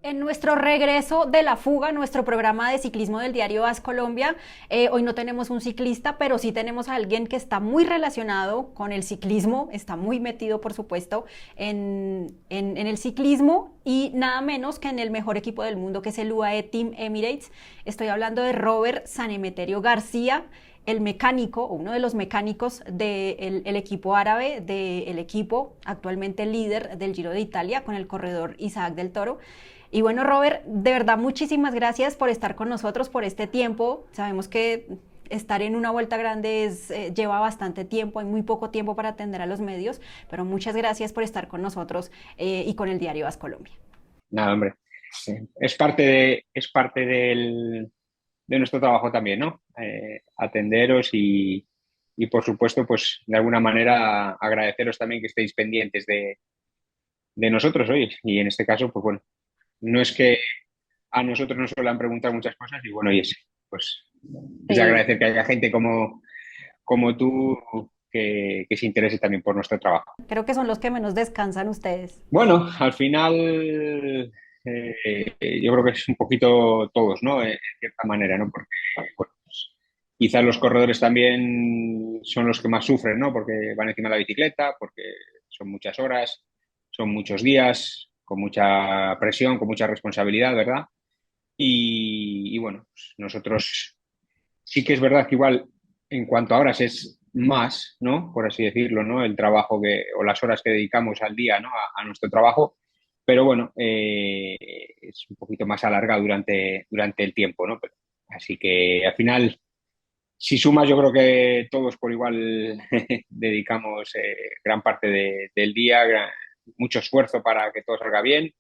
En nuestro regreso de la fuga, nuestro programa de ciclismo del diario AS Colombia, hoy no tenemos un ciclista, pero sí tenemos a alguien que está muy relacionado con el ciclismo, está muy metido, por supuesto, en el ciclismo y nada menos que en el mejor equipo del mundo, que es el UAE Team Emirates. Estoy hablando de Robert Sanemeterio García, el mecánico o uno de los mecánicos del el equipo árabe, del equipo actualmente líder del Giro de Italia con el corredor Isaac del Toro. Y bueno, Robert, de verdad muchísimas gracias por estar con nosotros por este tiempo. Sabemos que estar en una vuelta grande lleva bastante tiempo, hay muy poco tiempo para atender a los medios, pero muchas gracias por estar con nosotros y con el diario AS Colombia. Nada, hombre. Es parte de nuestro trabajo también, ¿no? Atenderos y, por supuesto, pues de alguna manera agradeceros también que estéis pendientes de nosotros hoy. Y en este caso, pues bueno, no es que a nosotros nos suelen preguntar muchas cosas y bueno, pues es de Sí, agradecer que haya gente como tú que se interese también por nuestro trabajo. creo que son los que menos descansan ustedes. Bueno, al final yo creo que es un poquito todos, ¿no? En cierta manera, ¿no? Porque bueno, pues, quizás los corredores también son los que más sufren, ¿no? Porque van encima de la bicicleta, porque son muchas horas, son muchos días, con mucha presión, con mucha responsabilidad, ¿verdad? Y bueno, pues nosotros sí que es verdad que igual en cuanto a horas es más, ¿no? Por así decirlo, ¿no? El trabajo o las horas que dedicamos al día, ¿no? A nuestro trabajo, pero bueno, es un poquito más alargado durante el tiempo, ¿no? Así que al final, si sumas, yo creo que todos por igual dedicamos gran parte del día, mucho esfuerzo para que todo salga bien.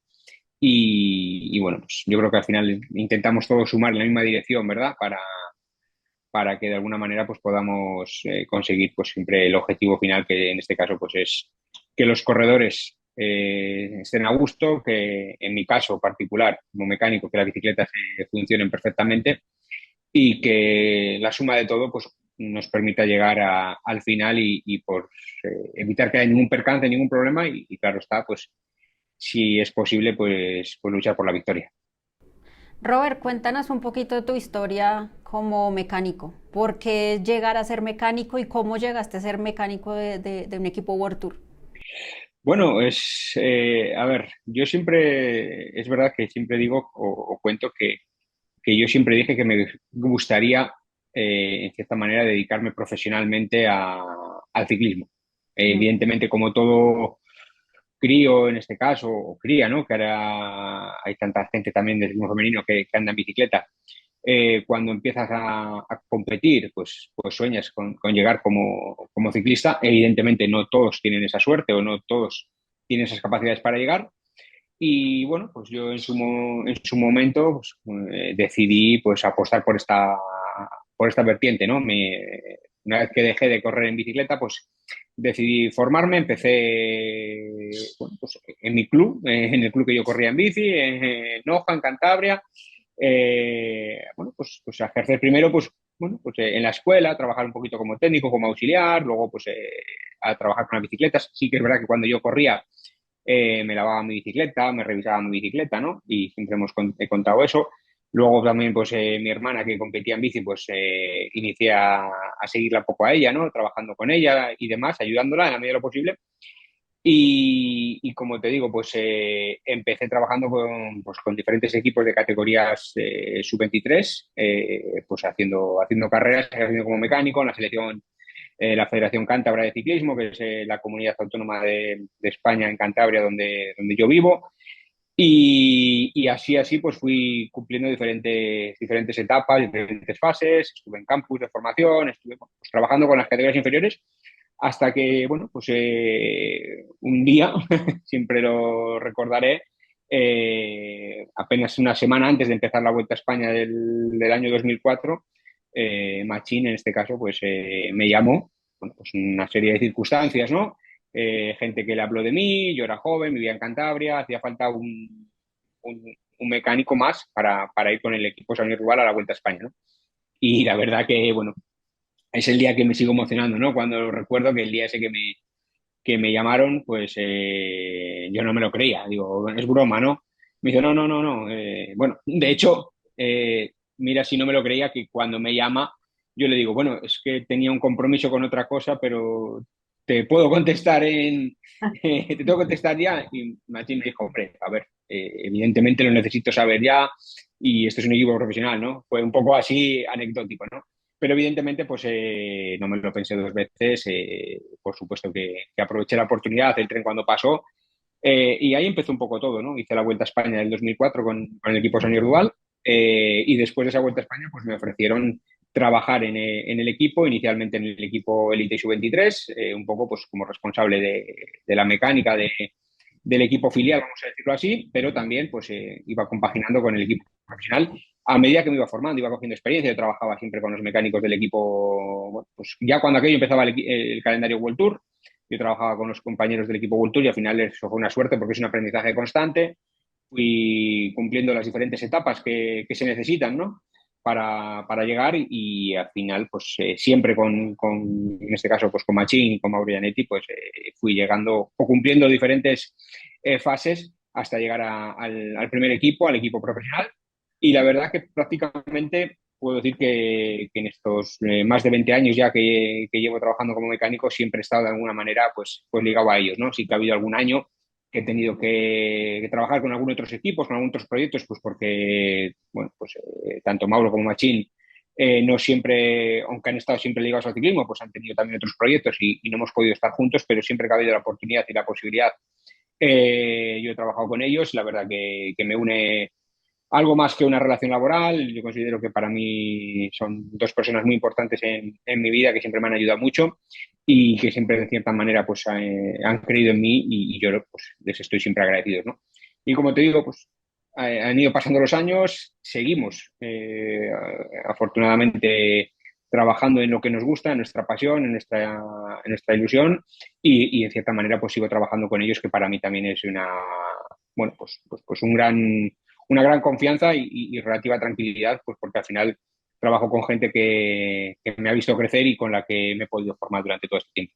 Y bueno, pues yo creo que al final intentamos todos sumar en la misma dirección, ¿verdad? Para que de alguna manera pues podamos conseguir pues siempre el objetivo final, que en este caso pues es que los corredores estén a gusto, que en mi caso particular como mecánico que las bicicletas funcionen perfectamente y que la suma de todo pues nos permita llegar al final y por evitar que haya ningún percance, ningún problema y claro está, pues si es posible pues luchar por la victoria. Robert, cuéntanos un poquito de tu historia como mecánico. ¿Por qué llegar a ser mecánico y cómo llegaste a ser mecánico de un equipo World Tour? Bueno, a ver, yo siempre, es verdad que siempre digo o cuento que yo siempre dije que me gustaría, en cierta manera, dedicarme profesionalmente al ciclismo. Evidentemente, como todo crío en este caso, o cría, ¿no? Que ahora hay tanta gente también del ciclismo femenino que anda en bicicleta. Cuando empiezas a competir, pues sueñas con llegar como ciclista. Evidentemente no todos tienen esa suerte o no todos tienen esas capacidades para llegar. Y bueno, pues yo en su momento pues, decidí pues apostar por esta vertiente, ¿no? Una vez que dejé de correr en bicicleta, pues decidí formarme, empecé bueno, pues, en mi club, en el club que yo corría en bici, en Noja, en Cantabria, bueno, pues a ejercer primero, pues, bueno, pues en la escuela, trabajar un poquito como técnico, como auxiliar, luego pues a trabajar con las bicicletas. Sí que es verdad que cuando yo corría me lavaba mi bicicleta, me revisaba mi bicicleta, ¿no? Y siempre he contado eso. Luego también, pues mi hermana que competía en bici, pues inicié a seguirla un poco a ella, ¿no? Trabajando con ella y demás, ayudándola en la medida de lo posible. Y como te digo, pues empecé trabajando con diferentes equipos de categorías sub-23, pues haciendo carreras, haciendo como mecánico en la selección, la Federación Cántabra de Ciclismo, que es la comunidad autónoma de España en Cantabria, donde yo vivo. Y así, pues fui cumpliendo diferentes etapas, diferentes fases. Estuve en campus de formación, estuve bueno, pues, trabajando con las categorías inferiores hasta que, bueno, pues un día, siempre lo recordaré, apenas una semana antes de empezar la Vuelta a España del año 2004, Machín, en este caso, pues me llamó, bueno, pues una serie de circunstancias, ¿no? Gente que le habló de mí, yo era joven, vivía en Cantabria, hacía falta un mecánico más para ir con el equipo Saunier Rural a la Vuelta a España, ¿no? Y la verdad que, bueno, es el día que me sigo emocionando, ¿no? Cuando recuerdo que el día ese que me llamaron, pues yo no me lo creía. Digo, es broma, ¿no? Me dice, no, no, no, no. Bueno, de hecho, mira, si no me lo creía, que cuando me llama, yo le digo, bueno, es que tenía un compromiso con otra cosa, pero te puedo contestar te tengo que contestar ya. Y Martín me dijo, hombre, a ver, evidentemente lo necesito saber ya y esto es un equipo profesional, ¿no? Fue un poco así anecdótico, ¿no? Pero evidentemente, pues no me lo pensé dos veces. Por supuesto que aproveché la oportunidad, el tren cuando pasó. Y ahí empezó un poco todo, ¿no? Hice la Vuelta a España del 2004 con el equipo Senior Dual y después de esa Vuelta a España pues me ofrecieron trabajar en el equipo, inicialmente en el equipo Elite Sub-23, un poco pues como responsable de la mecánica del equipo filial, vamos a decirlo así, pero también pues iba compaginando con el equipo profesional a medida que me iba formando, iba cogiendo experiencia. Yo trabajaba siempre con los mecánicos del equipo, bueno, pues ya cuando aquello empezaba el calendario World Tour, yo trabajaba con los compañeros del equipo World Tour y al final eso fue una suerte porque es un aprendizaje constante. Fui cumpliendo las diferentes etapas que se necesitan, ¿no? Para llegar al final, pues siempre en este caso, pues con Machín y con Mauro Gianetti, pues fui llegando o cumpliendo diferentes fases hasta llegar al primer equipo, al equipo profesional. Y la verdad que prácticamente puedo decir que en estos más de 20 años ya que llevo trabajando como mecánico, siempre he estado de alguna manera pues ligado a ellos, ¿no? Sí que ha habido algún año que he tenido que trabajar con algunos otros equipos, con algunos otros proyectos, pues porque, bueno, pues tanto Mauro como Machín no siempre, aunque han estado siempre ligados al ciclismo, pues han tenido también otros proyectos y no hemos podido estar juntos, pero siempre que ha habido la oportunidad y la posibilidad, yo he trabajado con ellos. La verdad que me une algo más que una relación laboral. Yo considero que para mí son dos personas muy importantes en mi vida, que siempre me han ayudado mucho y que siempre de cierta manera pues han creído en mí y yo pues les estoy siempre agradecido, ¿no? Y como te digo, pues han ido pasando los años, seguimos afortunadamente trabajando en lo que nos gusta, en nuestra pasión, en nuestra ilusión y en cierta manera pues sigo trabajando con ellos, que para mí también es bueno, pues una gran confianza y relativa tranquilidad, pues porque al final trabajo con gente que me ha visto crecer y con la que me he podido formar durante todo este tiempo.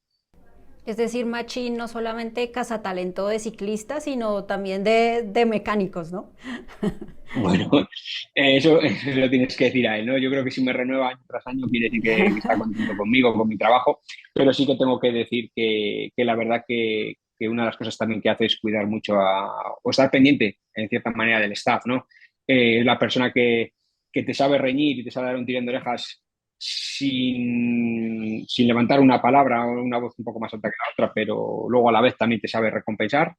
Es decir, Machín no solamente cazatalento de ciclistas, sino también de mecánicos, ¿no? Bueno, eso lo tienes que decir a él, ¿no? Yo creo que si me renueva año tras año quiere decir que está contento conmigo, con mi trabajo, pero sí que tengo que decir que la verdad que una de las cosas también que hace es cuidar mucho o estar pendiente, en cierta manera, del staff, ¿no? Es la persona que te sabe reñir y te sabe dar un tirón de orejas sin levantar una palabra o una voz un poco más alta que la otra, pero luego a la vez también te sabe recompensar.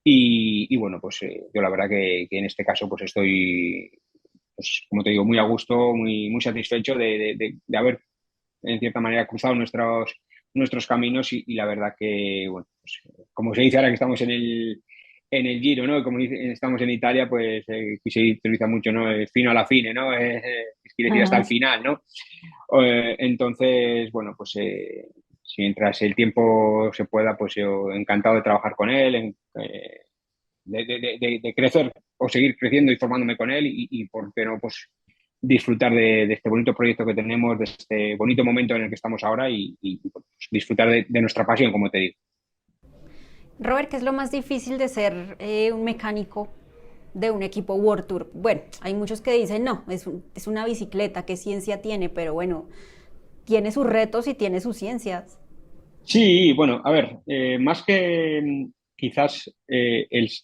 Bueno, pues yo la verdad que en este caso pues estoy, pues, como te digo, muy a gusto, muy satisfecho de haber en cierta manera cruzado nuestros caminos y la verdad que, bueno, pues, como se dice ahora que estamos en el Giro, ¿no? Y como estamos en Italia, pues aquí se utiliza mucho, ¿no? Fino a la fine, ¿no? Quiere decir hasta el final, ¿no? Entonces, bueno, pues si mientras el tiempo se pueda, pues yo encantado de trabajar con él, de crecer o seguir creciendo y formándome con él y por qué no, pues disfrutar de este bonito proyecto que tenemos, de este bonito momento en el que estamos ahora pues, disfrutar de nuestra pasión, como te digo. Robert, ¿qué es lo más difícil de ser un mecánico de un equipo World Tour? Bueno, hay muchos que dicen, no, es una bicicleta, ¿qué ciencia tiene? Pero bueno, tiene sus retos y tiene sus ciencias. Sí, bueno, a ver, más que quizás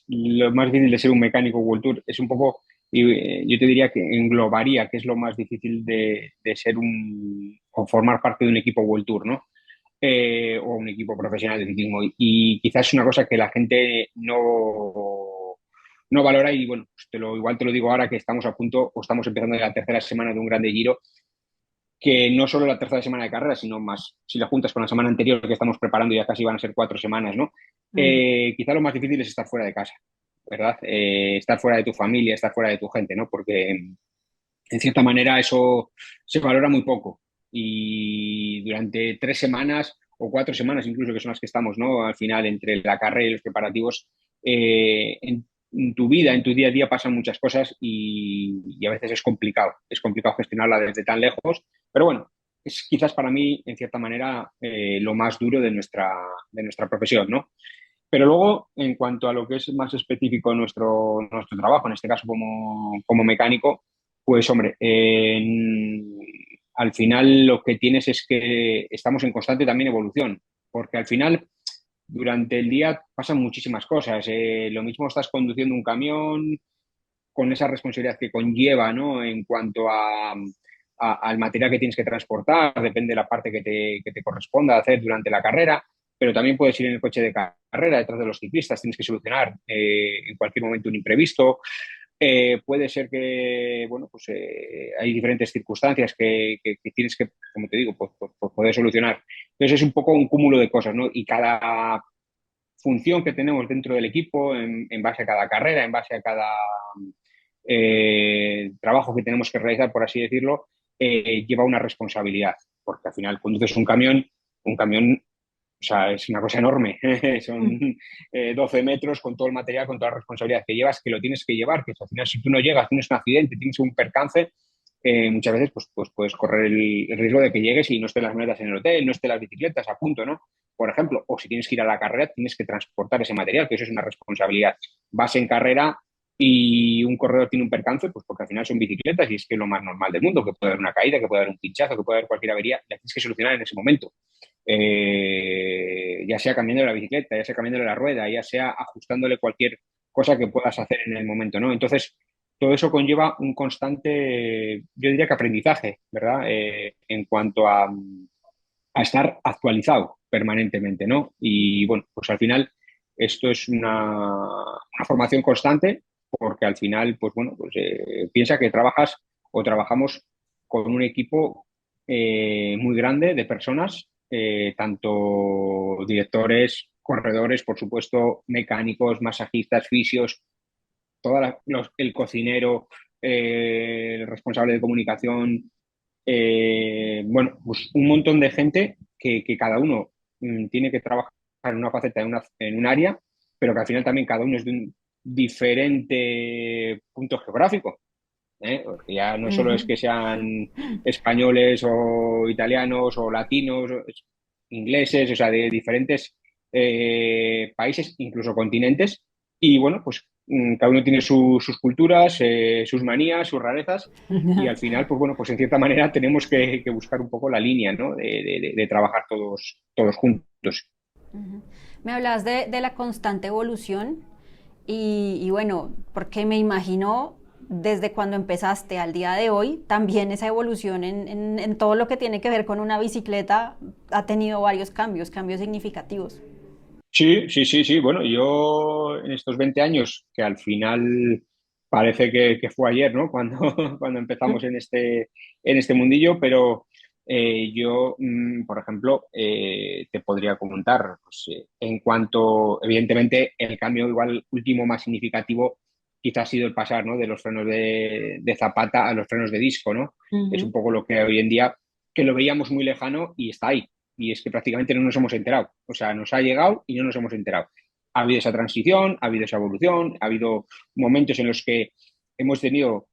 lo más difícil de ser un mecánico World Tour es un poco, yo te diría que englobaría que es lo más difícil de ser o formar parte de un equipo World Tour, ¿no? O un equipo profesional de ciclismo. Y quizás es una cosa que la gente no valora y bueno, pues igual te lo digo ahora que estamos a punto o estamos empezando la tercera semana de un grande Giro, que no solo la tercera semana de carrera, sino más, si la juntas con la semana anterior que estamos preparando, ya casi van a ser 4 semanas, ¿no? Mm. Quizá lo más difícil es estar fuera de casa, ¿verdad? Estar fuera de tu familia, estar fuera de tu gente, ¿no? Porque en cierta manera eso se valora muy poco. Y durante 3 semanas o 4 semanas incluso, que son las que estamos, ¿no? Al final, entre la carrera y los preparativos, en tu vida, en tu día a día pasan muchas cosas y a veces es complicado gestionarla desde tan lejos, pero bueno, es quizás para mí, en cierta manera, lo más duro de nuestra profesión, ¿no? Pero luego, en cuanto a lo que es más específico nuestro trabajo, en este caso como mecánico, pues hombre, al final lo que tienes es que estamos en constante también evolución, porque al final durante el día pasan muchísimas cosas. Lo mismo estás conduciendo un camión con esa responsabilidad que conlleva, ¿no? En cuanto al material que tienes que transportar, depende de la parte que te corresponda hacer durante la carrera, pero también puedes ir en el coche de carrera detrás de los ciclistas, tienes que solucionar en cualquier momento un imprevisto. Puede ser que, bueno, pues hay diferentes circunstancias que tienes que, como te digo, pues poder solucionar. Entonces es un poco un cúmulo de cosas, ¿no? Y cada función que tenemos dentro del equipo, en base a cada carrera, en base a cada trabajo que tenemos que realizar, por así decirlo, lleva una responsabilidad, porque al final conduces un camión, o sea, es una cosa enorme. Son 12 metros con todo el material, con toda la responsabilidad que llevas, que lo tienes que llevar, que al final si tú no llegas, tienes un accidente, tienes un percance, muchas veces pues puedes correr el riesgo de que llegues y no estén las maletas en el hotel, no estén las bicicletas a punto, ¿no? Por ejemplo, o si tienes que ir a la carrera, tienes que transportar ese material, que eso es una responsabilidad. Vas en carrera y un corredor tiene un percance, pues porque al final son bicicletas y es que es lo más normal del mundo, que puede haber una caída, que puede haber un pinchazo, que puede haber cualquier avería, la tienes que solucionar en ese momento. Ya sea cambiando la bicicleta, ya sea cambiando la rueda, ya sea ajustándole cualquier cosa que puedas hacer en el momento, ¿no? Entonces, todo eso conlleva un constante, yo diría que aprendizaje, ¿verdad? En cuanto a estar actualizado permanentemente, ¿no? Y bueno, pues al final esto es una formación constante porque al final, pues bueno, pues piensa que trabajas o trabajamos con un equipo muy grande de personas, tanto directores, corredores, por supuesto, mecánicos, masajistas, fisios, el cocinero, el responsable de comunicación, bueno, pues un montón de gente que cada uno tiene que trabajar en una faceta, en un área, pero que al final también cada uno es de un diferente punto geográfico. Porque ya no solo es Ujú. que sean españoles o italianos o latinos, ingleses, o sea, de diferentes países, incluso continentes. Y bueno, pues cada uno tiene sus culturas, sus manías, sus rarezas. Y al final, pues bueno, pues en cierta manera tenemos que buscar un poco la línea, ¿no? De trabajar todos juntos. Ujú. Me hablas de la constante evolución y bueno, porque me imagino desde cuando empezaste al día de hoy, también esa evolución en todo lo que tiene que ver con una bicicleta ha tenido varios cambios, cambios significativos. Sí, sí, sí, sí. Bueno, yo en estos 20 años, que al final parece que fue ayer, ¿no? Cuando, cuando empezamos en este mundillo, pero yo, por ejemplo, te podría comentar, pues, en cuanto, evidentemente, el cambio igual último más significativo quizás ha sido el pasar, ¿no? De los frenos de zapata a los frenos de disco, ¿no? Es un Ujú. poco lo que hoy en día, que lo veíamos muy lejano y está ahí y es que prácticamente no nos hemos enterado. O sea, nos ha llegado y no nos hemos enterado. Ha habido esa transición, ha habido esa evolución, ha habido momentos en los que hemos tenido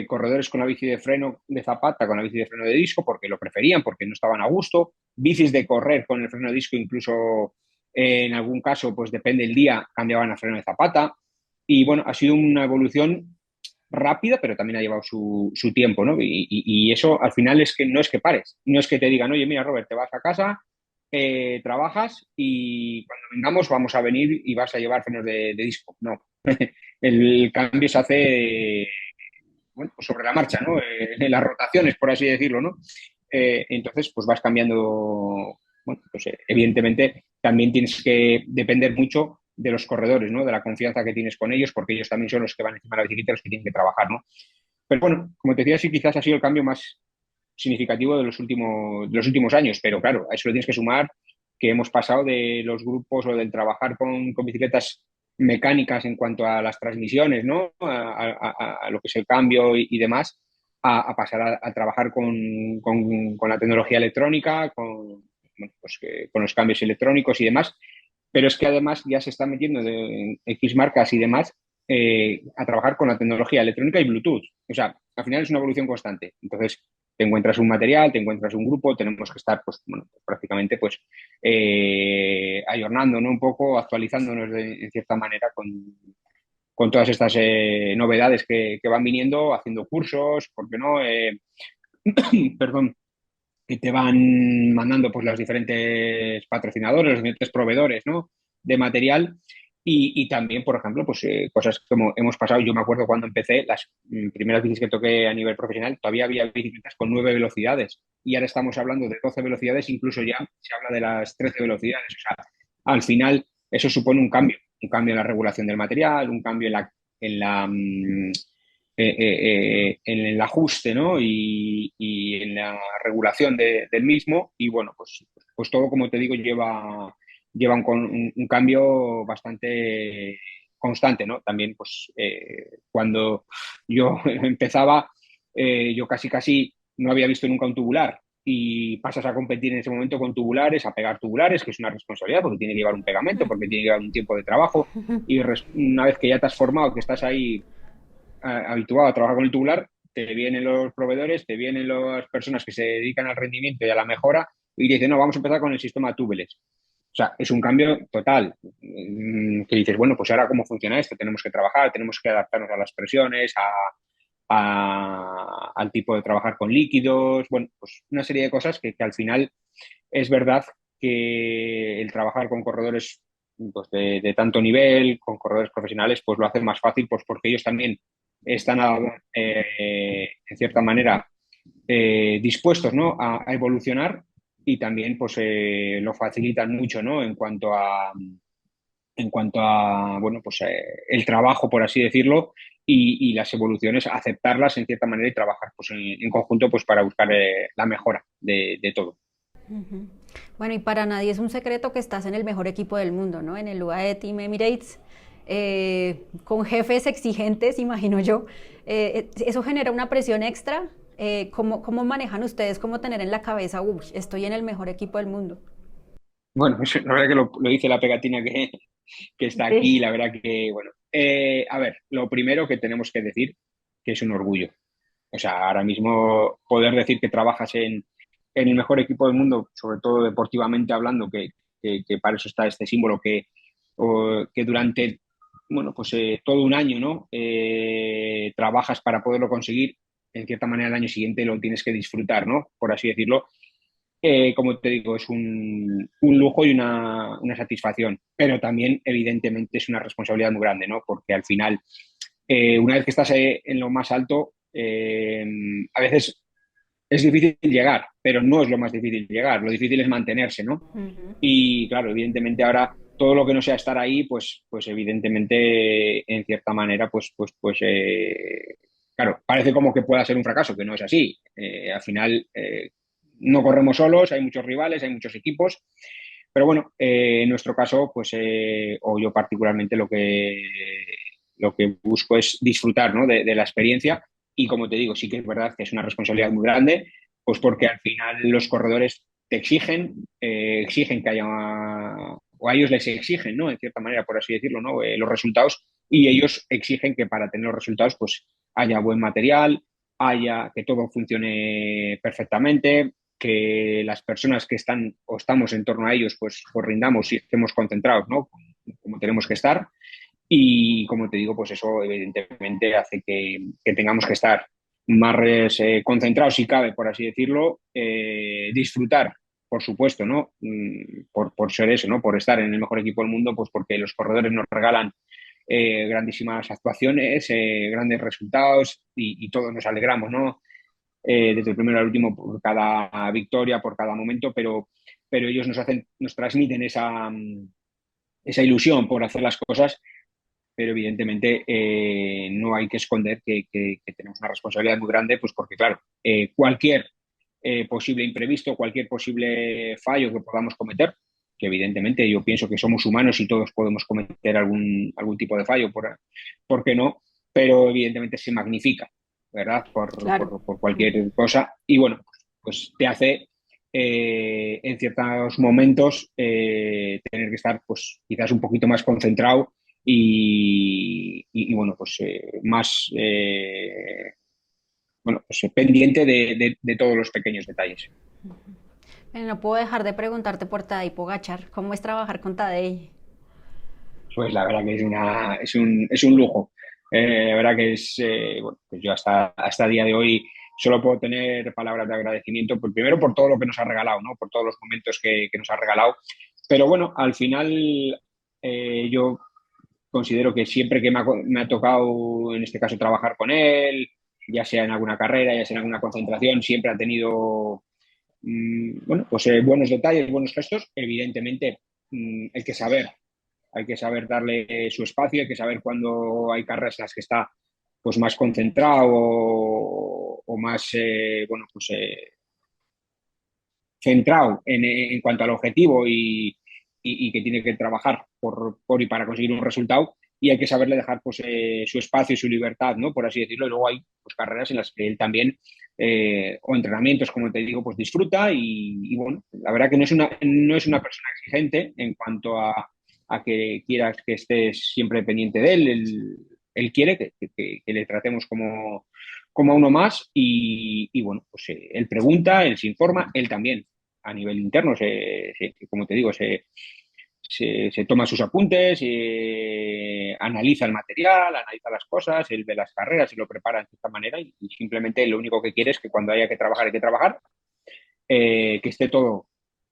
corredores con la bici de freno de zapata, con la bici de freno de disco, porque lo preferían, porque no estaban a gusto, bicis de correr con el freno de disco, incluso en algún caso, pues depende del día, cambiaban a freno de zapata. Y bueno, ha sido una evolución rápida, pero también ha llevado su tiempo, ¿no? Y eso al final es que no es que pares, no es que te digan, oye, mira, Robert, te vas a casa, trabajas y cuando vengamos vamos a venir y vas a llevar frenos de disco. No, el cambio se hace bueno, pues sobre la marcha, ¿no? En las rotaciones, por así decirlo, ¿no? Entonces, pues vas cambiando, bueno, pues evidentemente también tienes que depender mucho de los corredores, ¿no? De la confianza que tienes con ellos, porque ellos también son los que van encima de la bicicleta, los que tienen que trabajar, ¿no? Pero bueno, como te decía, sí, quizás ha sido el cambio más significativo de los últimos años, pero claro, a eso le tienes que sumar que hemos pasado de los grupos o del trabajar con bicicletas mecánicas en cuanto a las transmisiones, ¿no? A lo que es el cambio y demás, a pasar a trabajar con la tecnología electrónica, bueno, pues, con los cambios electrónicos y demás. Pero es que además ya se está metiendo en X marcas y demás a trabajar con la tecnología electrónica y Bluetooth. O sea, al final es una evolución constante. Entonces, te encuentras un material, te encuentras un grupo, tenemos que estar, pues, bueno, prácticamente, pues, ayornando, ¿no? Un poco, actualizándonos en cierta manera con todas estas novedades que van viniendo, haciendo cursos, ¿por qué no? Perdón, que te van mandando pues los diferentes patrocinadores, los diferentes proveedores, ¿no? De material y también, por ejemplo, pues cosas como hemos pasado, yo me acuerdo cuando empecé, las primeras bicis que toqué a nivel profesional, todavía había bicicletas con 9 velocidades y ahora estamos hablando de 12 velocidades, incluso ya se habla de las 13 velocidades. O sea, al final eso supone un cambio en la regulación del material, un cambio en el ajuste, ¿no? Y en la regulación del mismo. Y bueno, pues todo, como te digo, lleva un cambio bastante constante, ¿no? También, pues, cuando yo empezaba, yo casi no había visto nunca un tubular y pasas a competir en ese momento con tubulares, a pegar tubulares, que es una responsabilidad porque tiene que llevar un pegamento, porque tiene que llevar un tiempo de trabajo y una vez que ya te has formado, que estás ahí habituado a trabajar con el tubular, te vienen los proveedores, te vienen las personas que se dedican al rendimiento y a la mejora y dicen, no, vamos a empezar con el sistema tubeless. O sea, es un cambio total. Que dices, bueno, pues ahora cómo funciona esto, tenemos que trabajar, tenemos que adaptarnos a las presiones, al tipo de trabajar con líquidos, bueno, pues una serie de cosas que al final es verdad que el trabajar con corredores pues de tanto nivel, con corredores profesionales, pues lo hace más fácil, pues porque ellos también están, en cierta manera, dispuestos, ¿no? A evolucionar y también pues lo facilitan mucho, ¿no? En cuanto a bueno, pues el trabajo, por así decirlo, y las evoluciones, aceptarlas en cierta manera y trabajar pues, en conjunto pues, para buscar la mejora de todo. Ujú. Bueno, y para nadie es un secreto que estás en el mejor equipo del mundo, ¿no? En el UAE Team Emirates, con jefes exigentes, imagino yo. ¿Eso genera una presión extra? ¿Cómo manejan ustedes cómo tener en la cabeza, uy, estoy en el mejor equipo del mundo? Bueno, la verdad que lo dice la pegatina que está aquí, Sí. la verdad que, bueno, a ver, lo primero que tenemos que decir que es un orgullo. O sea, ahora mismo poder decir que trabajas en el mejor equipo del mundo, sobre todo deportivamente hablando, que para eso está este símbolo, que durante, bueno, pues todo un año, ¿no? Trabajas para poderlo conseguir, en cierta manera el año siguiente lo tienes que disfrutar, ¿no? Por así decirlo. Como te digo, es un lujo y una satisfacción, pero también evidentemente es una responsabilidad muy grande, ¿no? Porque al final, una vez que estás en lo más alto, a veces es difícil llegar, pero no es lo más difícil llegar, lo difícil es mantenerse, ¿no? Ujú. Y claro, evidentemente ahora todo lo que no sea estar ahí, pues evidentemente en cierta manera, claro, parece como que pueda ser un fracaso, que no es así. Al final no corremos solos, hay muchos rivales, hay muchos equipos, pero bueno, en nuestro caso, o yo particularmente lo que busco es disfrutar, ¿no? de la experiencia y como te digo, sí que es verdad que es una responsabilidad muy grande, pues porque al final los corredores te exigen que haya, o a ellos les exigen, ¿no? En cierta manera, por así decirlo, ¿no? Los resultados y ellos exigen que para tener los resultados, pues haya buen material, que todo funcione perfectamente, que las personas que están o estamos en torno a ellos, pues rindamos y estemos concentrados, ¿no? Como tenemos que estar. Y como te digo, pues eso evidentemente hace que tengamos que estar más concentrados, si cabe, por así decirlo, disfrutar, por supuesto, ¿no? Por ser eso, ¿no? Por estar en el mejor equipo del mundo, pues porque los corredores nos regalan grandísimas actuaciones, grandes resultados y todos nos alegramos, ¿no? Desde el primero al último por cada victoria, por cada momento, pero ellos nos transmiten esa ilusión por hacer las cosas, pero evidentemente no hay que esconder que tenemos una responsabilidad muy grande, pues porque claro, cualquier posible imprevisto, cualquier posible fallo que podamos cometer, que evidentemente yo pienso que somos humanos y todos podemos cometer algún tipo de fallo, ¿por qué no? Pero evidentemente se magnifica, ¿verdad? Claro. Por cualquier cosa y bueno, pues te hace en ciertos momentos tener que estar pues quizás un poquito más concentrado y bueno, pues más bueno, pues pendiente de todos los pequeños detalles. No puedo dejar de preguntarte por Tadej Pogačar. ¿Cómo es trabajar con Tadej? Pues la verdad que es un lujo. La verdad que bueno, pues yo hasta el día de hoy solo puedo tener palabras de agradecimiento, pues primero por todo lo que nos ha regalado, ¿no? Por todos los momentos que nos ha regalado. Pero bueno, al final yo considero que siempre que me ha tocado, en este caso, trabajar con él, ya sea en alguna carrera, ya sea en alguna concentración, siempre ha tenido, bueno, pues buenos detalles, buenos gestos. Evidentemente, hay que saber darle su espacio, hay que saber cuándo hay carreras en las que está pues más concentrado o más bueno, pues, centrado en cuanto al objetivo y que tiene que trabajar por y para conseguir un resultado, y hay que saberle dejar pues, su espacio y su libertad, ¿no? Por así decirlo. Y luego hay pues, carreras en las que él también, o entrenamientos, como te digo, pues disfruta y bueno, la verdad que no es una persona exigente en cuanto a que quieras que estés siempre pendiente de él. Él quiere que le tratemos como a uno más y bueno, pues él pregunta, él se informa, él también a nivel interno, como te digo, se toma sus apuntes, analiza el material, analiza las cosas, él ve las carreras y lo prepara de esta manera y simplemente lo único que quiere es que cuando haya que trabajar hay que trabajar, que esté todo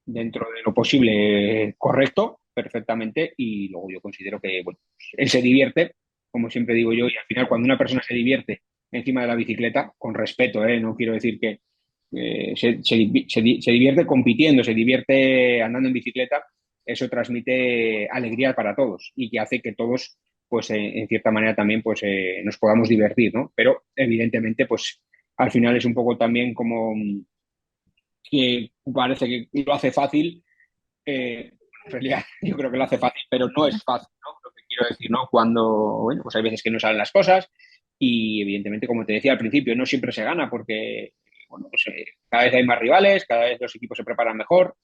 dentro de lo posible correcto, perfectamente, y luego yo considero que bueno, pues, él se divierte, como siempre digo yo, y al final cuando una persona se divierte encima de la bicicleta, con respeto, no quiero decir que se divierte compitiendo, se divierte andando en bicicleta, eso transmite alegría para todos y que hace que todos, pues en cierta manera también, pues nos podamos divertir, ¿no? Pero evidentemente, pues al final es un poco también como que parece que lo hace fácil. En realidad yo creo que lo hace fácil, pero no es fácil, ¿no? Lo que quiero decir, ¿no? Cuando, bueno, pues hay veces que no salen las cosas y evidentemente, como te decía al principio, no siempre se gana porque, bueno, pues cada vez hay más rivales, cada vez los equipos se preparan mejor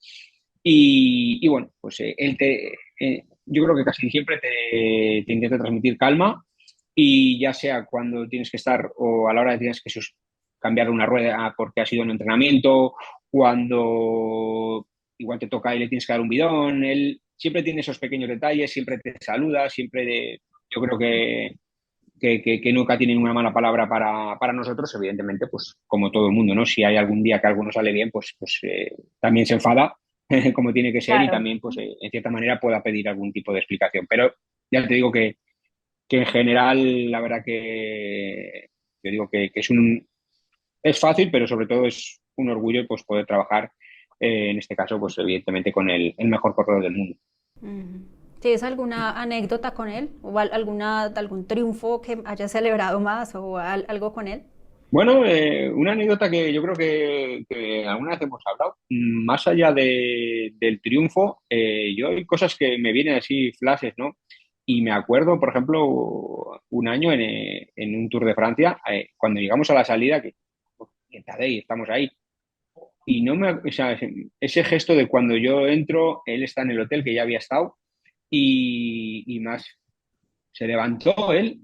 y bueno, pues yo creo que casi siempre te intenta transmitir calma, y ya sea cuando tienes que estar o a la hora de tienes que cambiar una rueda porque ha sido un entrenamiento, cuando igual te toca y le tienes que dar un bidón, él siempre tiene esos pequeños detalles, siempre te saluda, yo creo que nunca tiene una mala palabra para nosotros. Evidentemente, pues como todo el mundo, ¿no? Si hay algún día que algo no sale bien, pues también se enfada, como tiene que ser, y Claro. también, pues en cierta manera pueda pedir algún tipo de explicación. Pero ya te digo que en general, la verdad que yo digo que es fácil, pero sobre todo es un orgullo pues poder trabajar, en este caso, pues evidentemente con el mejor corredor del mundo. Ujú. ¿Tienes alguna anécdota con él? ¿O algún triunfo que haya celebrado más o algo con él? Bueno, una anécdota que yo creo que alguna vez hemos hablado, más allá del triunfo, yo hay cosas que me vienen así, flashes, ¿no? Y me acuerdo, por ejemplo, un año en un Tour de Francia, cuando llegamos a la salida, que en Tadej estamos ahí, y no me, o sea, ese gesto de cuando yo entro, él está en el hotel que ya había estado, y más, se levantó él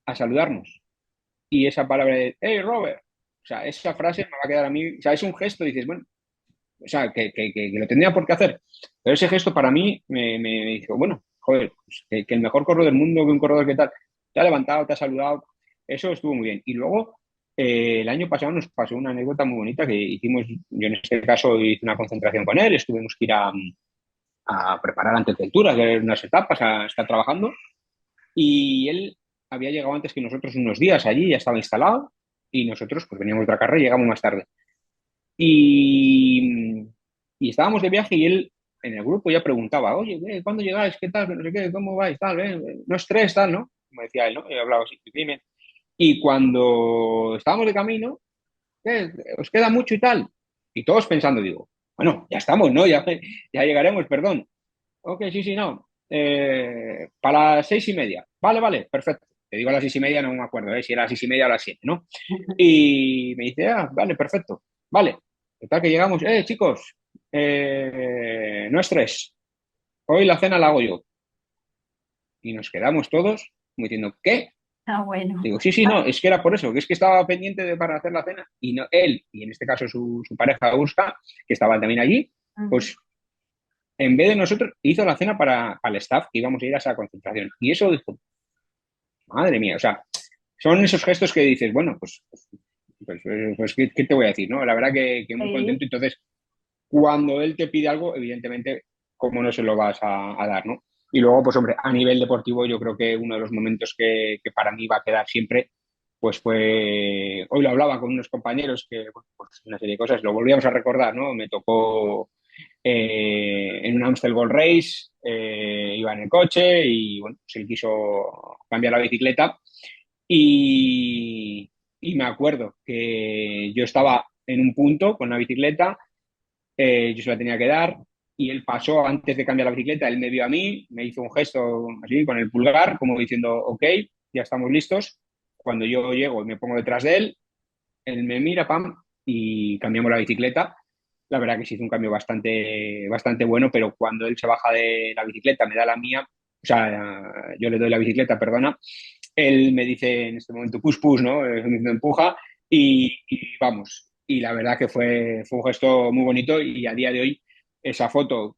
a saludarnos. Y esa palabra de, hey, Robert, o sea, esa frase me va a quedar a mí, o sea, es un gesto, dices, bueno, o sea, que lo tendría por qué hacer, pero ese gesto para mí me dijo, bueno, joder, pues, que el mejor corredor del mundo, que un corredor que tal, te ha levantado, te ha saludado, eso estuvo muy bien. Y luego, el año pasado nos pasó una anécdota muy bonita que hicimos, yo en este caso hice una concentración con él, estuvimos que ir a preparar antes de alturas, de unas etapas, a estar trabajando, y él había llegado antes que nosotros unos días allí, ya estaba instalado, y nosotros pues veníamos de otra carrera y llegamos más tarde. Y, y estábamos de viaje y él en el grupo ya preguntaba, oye, ¿cuándo llegáis? ¿Qué tal? No sé qué, ¿cómo vais? Tal, no estrés, tal, ¿no? Como decía él, ¿no? Y hablaba así, dime. Y cuando estábamos de camino, ¿qué? ¿Os queda mucho y tal? Y todos pensando, digo, bueno, ya estamos, ¿no? Ya llegaremos, perdón. Ok, sí, sí, no. Para las 6:30. Vale, vale, perfecto. Te digo a las 6:30, no me acuerdo, si era a las 6:30 o a las 7, ¿no? Y me dice, vale, perfecto. Vale. ¿Qué tal que llegamos? Chicos, no estrés. Hoy la cena la hago yo. Y nos quedamos todos como diciendo, ¿qué? Ah, bueno. Digo, sí, sí, no, es que era por eso, que es que estaba pendiente para hacer la cena y no, él, y en este caso su pareja Urska, que estaba también allí, Ujú. pues en vez de nosotros hizo la cena para el staff que íbamos a ir a esa concentración. Y eso dijo, madre mía, o sea, son esos gestos que dices, bueno, pues ¿qué te voy a decir? ¿No? La verdad que muy Sí. contento. Entonces, cuando él te pide algo, evidentemente, ¿cómo no se lo vas a dar, ¿no? Y luego, pues hombre, a nivel deportivo, yo creo que uno de los momentos que para mí va a quedar siempre, pues fue, hoy lo hablaba con unos compañeros que, bueno, pues una serie de cosas, lo volvíamos a recordar, ¿no? Me tocó en un Amstel Gold Race, iba en el coche y, bueno, pues él quiso cambiar la bicicleta y me acuerdo que yo estaba en un punto con la bicicleta, yo se la tenía que dar y él pasó antes de cambiar la bicicleta, él me vio a mí, me hizo un gesto así con el pulgar, como diciendo, ok, ya estamos listos. Cuando yo llego y me pongo detrás de él me mira, pam, y cambiamos la bicicleta. La verdad que sí hizo un cambio bastante bueno, pero cuando él se baja de la bicicleta, me da la mía, o sea, yo le doy la bicicleta, perdona, él me dice en este momento push push, ¿no? Me empuja y vamos. Y la verdad que fue un gesto muy bonito y a día de hoy esa foto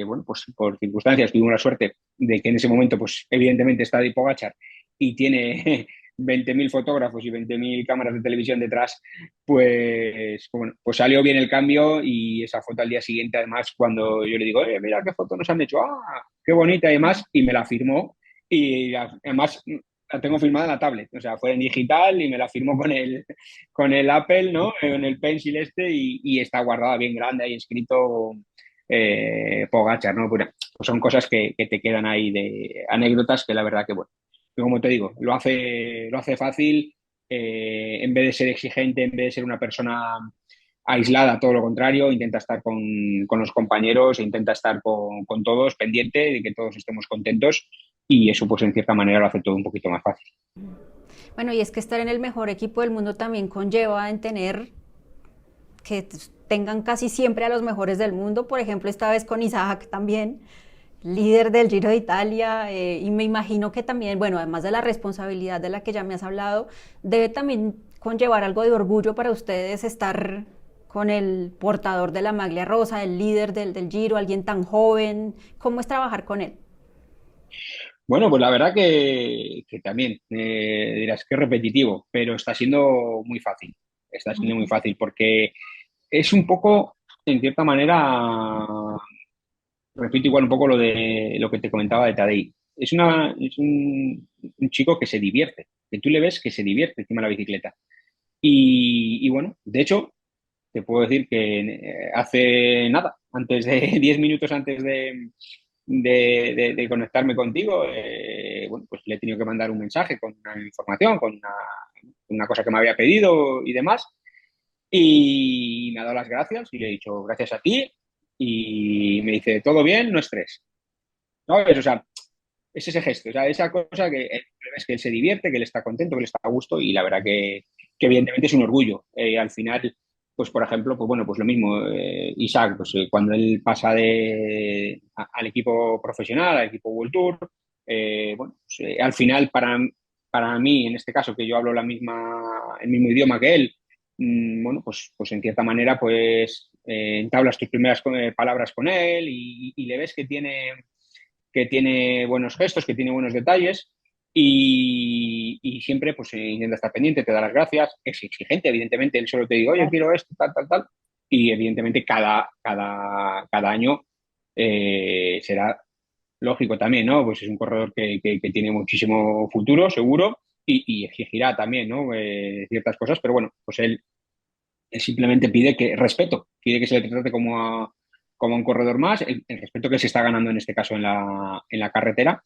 bueno, pues por circunstancias tuvimos la suerte de que en ese momento, pues evidentemente está de Pogachar y tiene 20.000 fotógrafos y 20.000 cámaras de televisión detrás, pues, bueno, pues salió bien el cambio y esa foto al día siguiente, además, cuando yo le digo, mira qué foto nos han hecho, qué bonita y demás, y me la firmó y además la tengo firmada en la tablet, o sea, fue en digital y me la firmó con el Apple, ¿no? En el Pencil y está guardada bien grande ahí escrito Pogachar, ¿no? Pues son cosas que te quedan ahí de anécdotas que la verdad que, bueno, como te digo, lo hace fácil, en vez de ser exigente, en vez de ser una persona aislada, todo lo contrario, intenta estar con los compañeros, intenta estar con todos, pendiente de que todos estemos contentos y eso pues en cierta manera lo hace todo un poquito más fácil. Bueno, y es que estar en el mejor equipo del mundo también conlleva en tener que tengan casi siempre a los mejores del mundo. Por ejemplo, esta vez con Isaac también, líder del Giro de Italia, y me imagino que también, bueno, además de la responsabilidad de la que ya me has hablado, debe también conllevar algo de orgullo para ustedes estar con el portador de la maglia rosa, el líder del Giro, alguien tan joven. ¿Cómo es trabajar con él? Bueno, pues la verdad que también dirás que es repetitivo, pero está siendo muy fácil. Está siendo muy fácil porque es un poco, en cierta manera, repito igual un poco lo de lo que te comentaba de Tadei. Es un chico que se divierte, que tú le ves que se divierte encima de la bicicleta. Y bueno, de hecho, te puedo decir que hace nada, antes de 10 minutos antes de conectarme contigo, bueno, pues le he tenido que mandar un mensaje con una información, con una cosa que me había pedido y demás. Y me ha dado las gracias y le he dicho gracias a ti. Y me dice, todo bien, no estrés. ¿Sabes? O sea, es ese gesto, o sea, esa cosa que ves que él se divierte, que él está contento, que él está a gusto y la verdad que evidentemente es un orgullo. Al final, pues por ejemplo, pues bueno, pues lo mismo, Isaac, pues cuando él pasa al equipo profesional, al equipo World Tour, bueno, pues, al final para mí, en este caso, que yo hablo el mismo idioma que él, bueno, pues en cierta manera, pues entablas tus primeras palabras con él y le ves que tiene buenos gestos, que tiene buenos detalles y siempre pues intenta estar pendiente, te da las gracias, es exigente, evidentemente, él solo te dice, oye, quiero esto, tal, tal, tal, y evidentemente cada año será lógico también, ¿no? Pues es un corredor que tiene muchísimo futuro, seguro, y exigirá también, ¿no? Ciertas cosas, pero bueno, pues él simplemente pide que respeto, pide que se le trate como a un corredor más, el respeto que se está ganando en este caso en la carretera.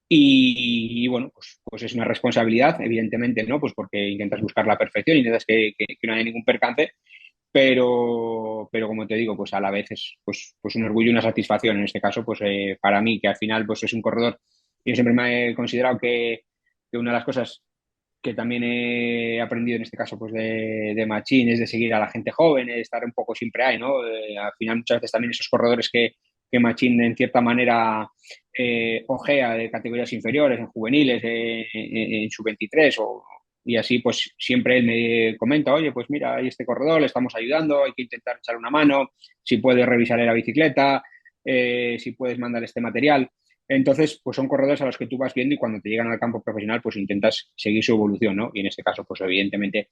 Y bueno, pues es una responsabilidad, evidentemente, ¿no? Pues porque intentas buscar la perfección, intentas que no haya ningún percance, pero como te digo, pues a la vez es pues un orgullo y una satisfacción. En este caso, pues para mí, que al final pues es un corredor, yo siempre me he considerado que una de las cosas que también he aprendido en este caso pues de Machín es de seguir a la gente joven, de estar un poco siempre ahí, ¿no? Al final muchas veces también esos corredores que que Machín en cierta manera ojea de categorías inferiores, en juveniles, en sub-23 y así pues siempre él me comenta, oye, pues mira, hay este corredor, le estamos ayudando, hay que intentar echar una mano, si puedes revisarle la bicicleta, si puedes mandar este material. Entonces, pues son corredores a los que tú vas viendo y cuando te llegan al campo profesional, pues intentas seguir su evolución, ¿no? Y en este caso, pues evidentemente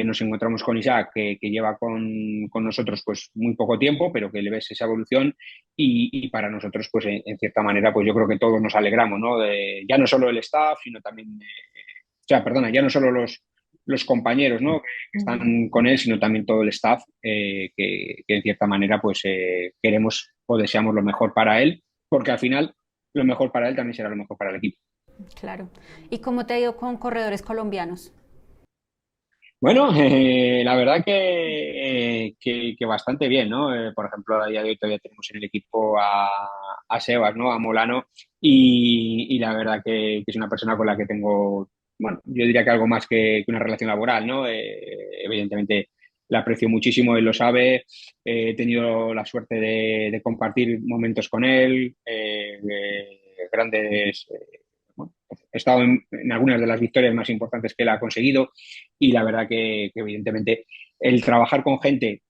nos encontramos con Isaac, que lleva con nosotros pues muy poco tiempo, pero que le ves esa evolución y para nosotros, pues en cierta manera, pues yo creo que todos nos alegramos, ¿no? Ya no solo el staff, sino también, o sea, perdona, ya no solo los compañeros, ¿no? Que están con él, sino también todo el staff, que en cierta manera, pues queremos o deseamos lo mejor para él, porque al final lo mejor para él también será lo mejor para el equipo. Claro. ¿Y cómo te ha ido con corredores colombianos? Bueno, la verdad que bastante bien, ¿no? Por ejemplo, a día de hoy todavía tenemos en el equipo a Sebas, ¿no? A Molano y la verdad que es una persona con la que tengo, bueno, yo diría que algo más que una relación laboral, ¿no? Evidentemente la aprecio muchísimo, él lo sabe, he tenido la suerte de compartir momentos con él, grandes, bueno, he estado en algunas de las victorias más importantes que él ha conseguido y la verdad que evidentemente el trabajar con gente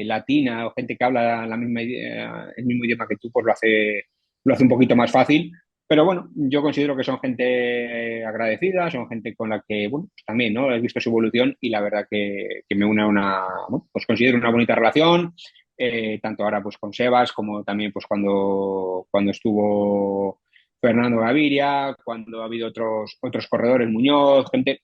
latina o gente que habla el mismo idioma que tú, pues lo hace un poquito más fácil. Pero bueno, yo considero que son gente agradecida, son gente con la que, bueno, pues también, ¿no? He visto su evolución y la verdad que me une a bueno, pues considero una bonita relación, tanto ahora pues con Sebas como también pues cuando estuvo Fernando Gaviria, cuando ha habido otros corredores, Muñoz, gente,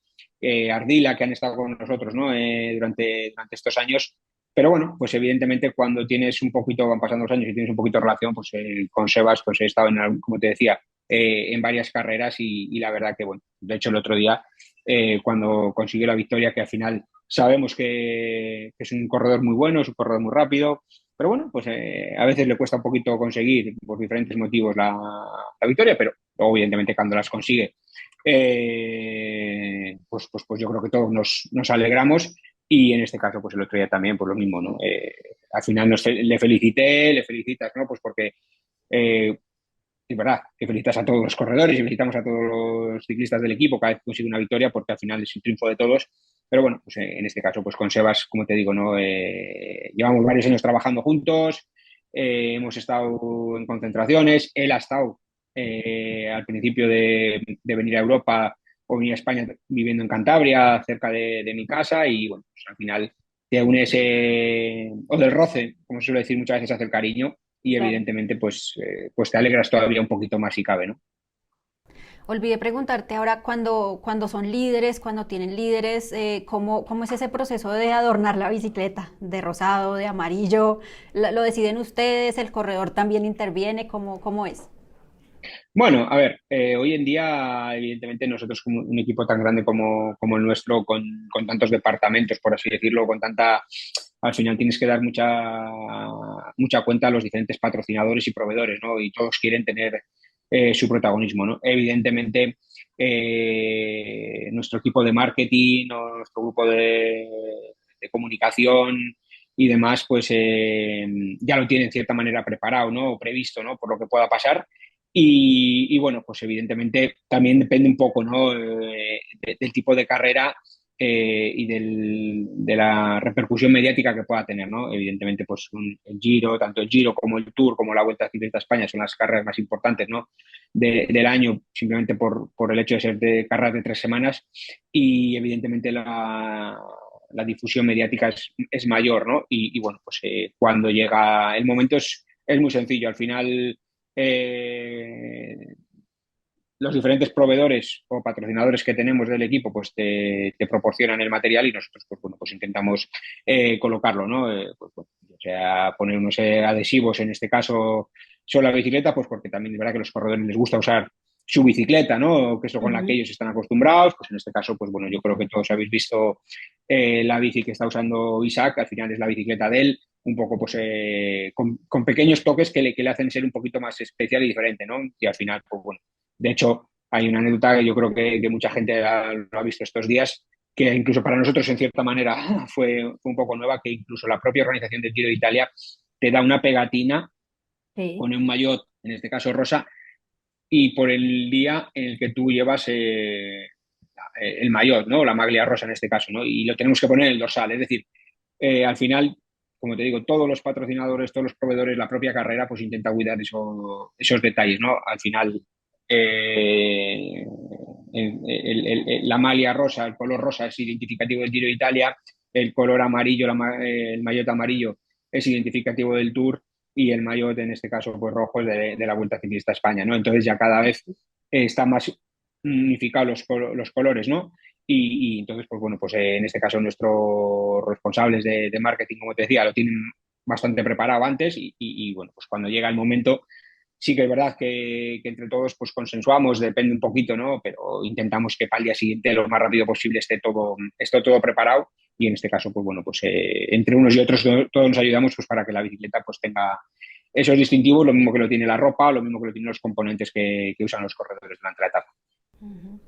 Ardila, que han estado con nosotros, ¿no? Durante estos años. Pero bueno, pues evidentemente cuando tienes un poquito, van pasando los años y tienes un poquito de relación, pues con Sebas pues he estado, como te decía, en varias carreras y la verdad que, bueno, de hecho el otro día, cuando consiguió la victoria, que al final sabemos que es un corredor muy bueno, es un corredor muy rápido, pero bueno, pues a veces le cuesta un poquito conseguir por diferentes motivos la victoria, pero evidentemente cuando las consigue, pues yo creo que todos nos alegramos y en este caso, pues el otro día también, pues lo mismo, ¿no? Al final le felicité, le felicitas, ¿no? Pues porque eh, es verdad que felicitas a todos los corredores y felicitamos a todos los ciclistas del equipo cada vez que consigue una victoria porque al final es un triunfo de todos. Pero bueno, pues en este caso, pues con Sebas, como te digo, ¿no? Llevamos varios años trabajando juntos, hemos estado en concentraciones, él ha estado al principio de venir a Europa o venir a España viviendo en Cantabria, cerca de mi casa y bueno, pues al final te une ese, o del roce, como se suele decir muchas veces, hace el cariño y Claro. evidentemente pues te alegras todavía un poquito más si cabe, ¿no? Olvidé preguntarte ahora cuando son líderes, cuando tienen líderes, ¿cómo es ese proceso de adornar la bicicleta? ¿De rosado, de amarillo? ¿Lo deciden ustedes? ¿El corredor también interviene? ¿Cómo es? Bueno, a ver, hoy en día, evidentemente, nosotros como un equipo tan grande como el nuestro, con tantos departamentos, por así decirlo, al final tienes que dar mucha cuenta a los diferentes patrocinadores y proveedores, ¿no? Y todos quieren tener su protagonismo, ¿no? Evidentemente, nuestro equipo de marketing o nuestro grupo de comunicación y demás, pues ya lo tienen en cierta manera preparado, ¿no? O previsto, ¿no? Por lo que pueda pasar. Bueno, pues evidentemente también depende un poco, ¿no? Del tipo de carrera y de la repercusión mediática que pueda tener, ¿no? Evidentemente, pues el Giro, tanto el Giro como el Tour, como la Vuelta Ciclista a España son las carreras más importantes, ¿no? Del año, simplemente por el hecho de ser de carreras de 3 semanas y evidentemente la difusión mediática es mayor, ¿no? Bueno, pues cuando llega el momento es muy sencillo. Al final eh, los diferentes proveedores o patrocinadores que tenemos del equipo pues te proporcionan el material y nosotros pues bueno pues intentamos colocarlo, ¿no? Pues, o sea, poner unos adhesivos en este caso sobre la bicicleta, pues porque también es verdad que a los corredores les gusta usar su bicicleta, ¿no? Que es lo con la que Ujú. ellos están acostumbrados, pues en este caso, pues bueno, yo creo que todos habéis visto la bici que está usando Isaac, al final es la bicicleta de él, un poco pues con pequeños toques que le hacen ser un poquito más especial y diferente, ¿no? Y al final, pues bueno, de hecho, hay una anécdota que yo creo que mucha gente lo ha visto estos días, que incluso para nosotros en cierta manera fue un poco nueva, que incluso la propia organización del Giro de Italia te da una pegatina Sí. con un maillot, en este caso rosa, y por el día en el que tú llevas el maillot, ¿no? La maglia rosa en este caso, ¿no? Y lo tenemos que poner en el dorsal. Es decir, al final, como te digo, todos los patrocinadores, todos los proveedores, la propia carrera, pues intenta cuidar esos detalles, ¿no? Al final, eh, la maglia rosa, el color rosa es identificativo del Giro de Italia, el color amarillo, el maillot amarillo es identificativo del Tour y el maillot, en este caso, pues rojo es de la Vuelta Ciclista a España, ¿no? Entonces ya cada vez están más unificados los colores, ¿no? Y entonces, pues bueno, pues en este caso nuestros responsables de marketing, como te decía, lo tienen bastante preparado antes y, bueno, pues cuando llega el momento, sí que es verdad que entre todos pues consensuamos, depende un poquito, ¿no? Pero intentamos que para el día siguiente, lo más rápido posible, esté todo preparado y en este caso, pues bueno, pues entre unos y otros todos nos ayudamos pues para que la bicicleta pues tenga esos distintivos, lo mismo que lo tiene la ropa, lo mismo que lo tienen los componentes que usan los corredores durante la etapa. Ujú.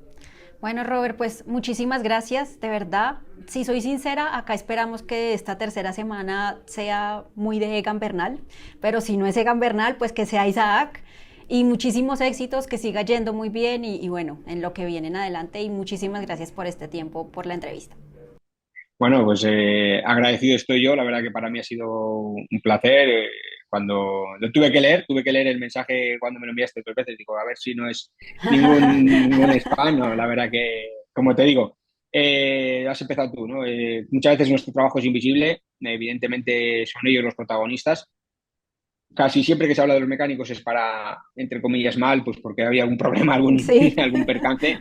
Bueno, Robert, pues muchísimas gracias, de verdad. Si soy sincera, acá esperamos que esta tercera semana sea muy de Egan Bernal, pero si no es Egan Bernal, pues que sea Isaac. Y muchísimos éxitos, que siga yendo muy bien y bueno, en lo que viene en adelante. Y muchísimas gracias por este tiempo, por la entrevista. Bueno, pues agradecido estoy yo. La verdad que para mí ha sido un placer. Cuando lo tuve que leer el mensaje cuando me lo enviaste 3 veces. Digo, a ver si no es ningún spam. No, la verdad que, como te digo, has empezado tú, ¿no? Muchas veces nuestro trabajo es invisible. Evidentemente son ellos los protagonistas. Casi siempre que se habla de los mecánicos es para, entre comillas, mal, pues porque había algún problema, Sí. algún percance.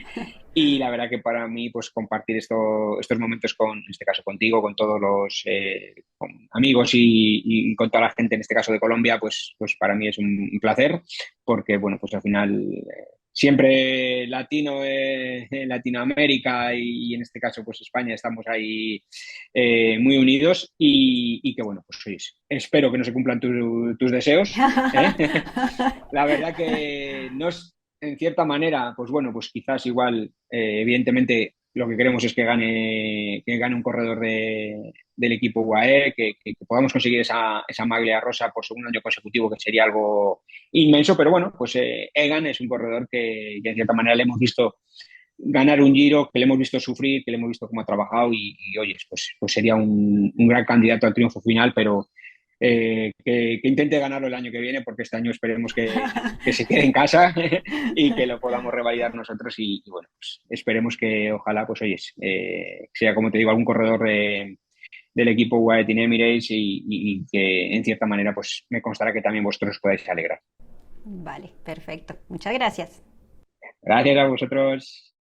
Y la verdad que para mí, pues compartir estos momentos en este caso contigo, con todos los con amigos y con toda la gente, en este caso de Colombia, pues para mí es un placer, porque bueno, pues al final siempre en Latinoamérica y en este caso pues España estamos ahí muy unidos y que bueno, pues oye, espero que no se cumplan tus deseos. ¿Eh? La verdad que no es, en cierta manera, pues bueno, pues quizás igual, evidentemente, lo que queremos es que gane un corredor del equipo UAE, que podamos conseguir esa maglia rosa por segundo año consecutivo, que sería algo inmenso, pero bueno, pues Egan es un corredor que en cierta manera le hemos visto ganar un Giro, que le hemos visto sufrir, que le hemos visto cómo ha trabajado y oye, pues sería un gran candidato al triunfo final, pero que intente ganarlo el año que viene, porque este año esperemos que se quede en casa y que lo podamos revalidar nosotros y bueno, pues esperemos que ojalá, pues oye, sea como te digo, algún corredor del equipo UAE Team Emirates y que en cierta manera pues me constará que también vosotros os podáis alegrar. Vale, perfecto. Muchas gracias. Gracias a vosotros.